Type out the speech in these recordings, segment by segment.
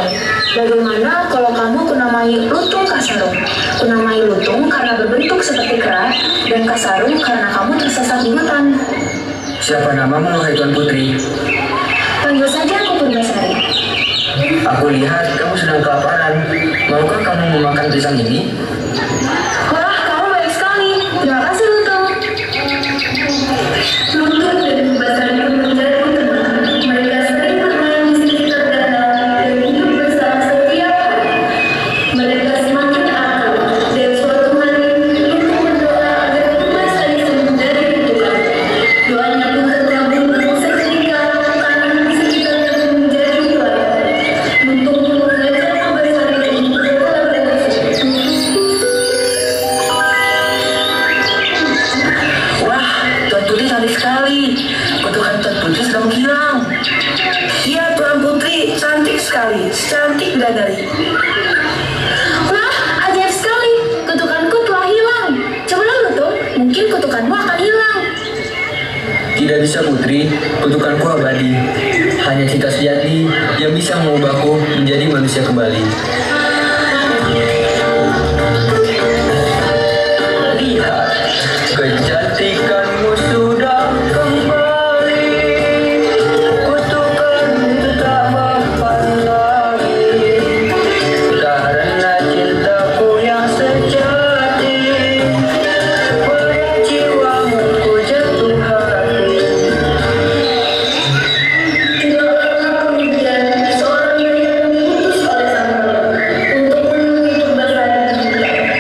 kamu. Bagaimana kalau kamu kunamai Lutung Kasarung? Kunamai Lutung karena berbentuk seperti kera, dan Kasarung karena kamu tersesat di hutan. Siapa namamu, hai Tuan Putri? Panggil saja aku Purbasari. Aku lihat kamu sedang kelaparan. Maukah kamu memakan pisang ini? Wah, kamu baik sekali. Terima kasih, Lutung. Lutung dan Purbasari pun menjadi teman. Mereka sering bermain di sekitar danau dan hidup bersama setiap hari. Mereka semakin akrab, dan suatu hari Lutung berdoa agar Purbasari sembuh dari kutukan. Doanya pun terkabul seketika tanah di sekitarnya pun menjadi wilayah. Lutung pun mengajak Purbasari untuk berkolaborasi. Wah, Tuan Putri cantik sekali. Kutukan Tuan Putri sudah menghilang. Iya, Tuan Putri cantik sekali. Cantik bidadari. Wah, ajaib sekali. Kutukanku telah hilang. Cobalah Lutung, mungkin kutukanmu akan hilang. Tidak bisa, Putri. Kutukanku abadi. Hanya cinta sejati yang bisa mengubahku menjadi manusia kembali. Lihat, kecantikanmu sudah kembali. Kutukanmu tak mempan lagi. Karena cintaku yang sejati, pada jiwamu ku jatuh hati. Tidak lama kemudian, seorang nelayan diutus oleh sang raja untuk menemui Purbasari di hutan.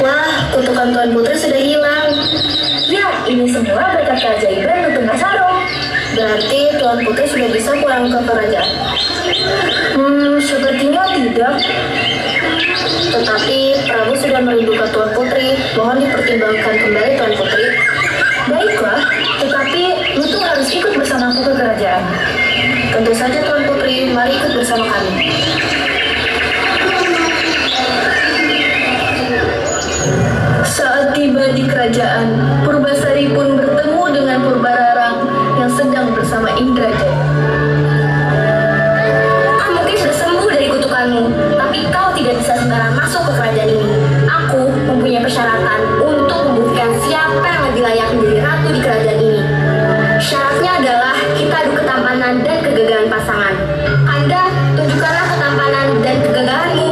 Wah, kutukan Tuan Putri sudah hilang. Lihat, ini semua berkat keajaiban Lutung Kasarung. Berarti Tuan Putri sudah bisa pulang ke kerajaan. Sepertinya tidak. Tetapi Prabu sudah merindukan Tuan Putri. Mohon dipertimbangkan kembali Tuan Putri. Baiklah, tetapi Lutung harus ikut bersamaku ke kerajaan. Tentu saja Tuan Putri, mari ikut bersama kami. Saat tiba di kerajaan, Purbasari pun bertemu dengan Purbararang yang sedang bersama Indrajaya. Kau mungkin sudah sembuh dari kutukanmu, tapi kau tidak bisa sembarang masuk ke kerajaan ini. Aku mempunyai persyaratan untuk membuktikan siapa yang lebih layak menjadi ratu di kerajaan ini. Syaratnya adalah kita adu ketampanan dan kegagalan pasangan. Anda tunjukkanlah ketampanan dan kegagalanmu.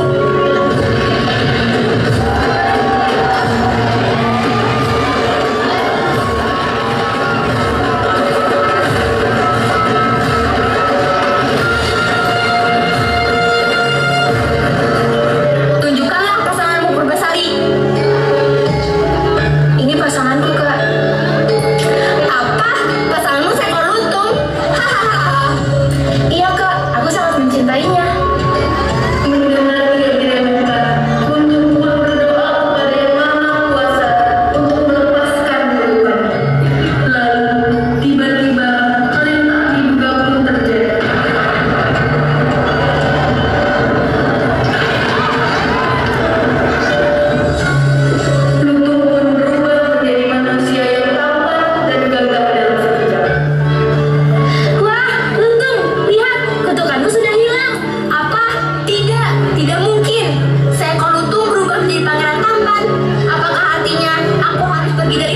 Tunjukkanlah pasanganmu Purbasari. Ini pasanganku, Kak. Apa? Pasanganmu seekor lutung? Hahaha. Iya, Kak. Aku sangat mencintainya. Mendengar dia diremehkan, Kunjung pun berdoa kepada Yang Maha Kuasa untuk melepaskan kutukannya. Lalu, tiba-tiba, hal yang tak diduga pun terjadi. Lutung pun berubah menjadi manusia yang tampan dan gagah dalam sekejap. Wah, Lutung, lihat, kutukanmu sudah hilang. Apa? Tidak, tidak mungkin. Seekor lutung berubah menjadi pangeran tampan. Apakah artinya aku harus pergi dari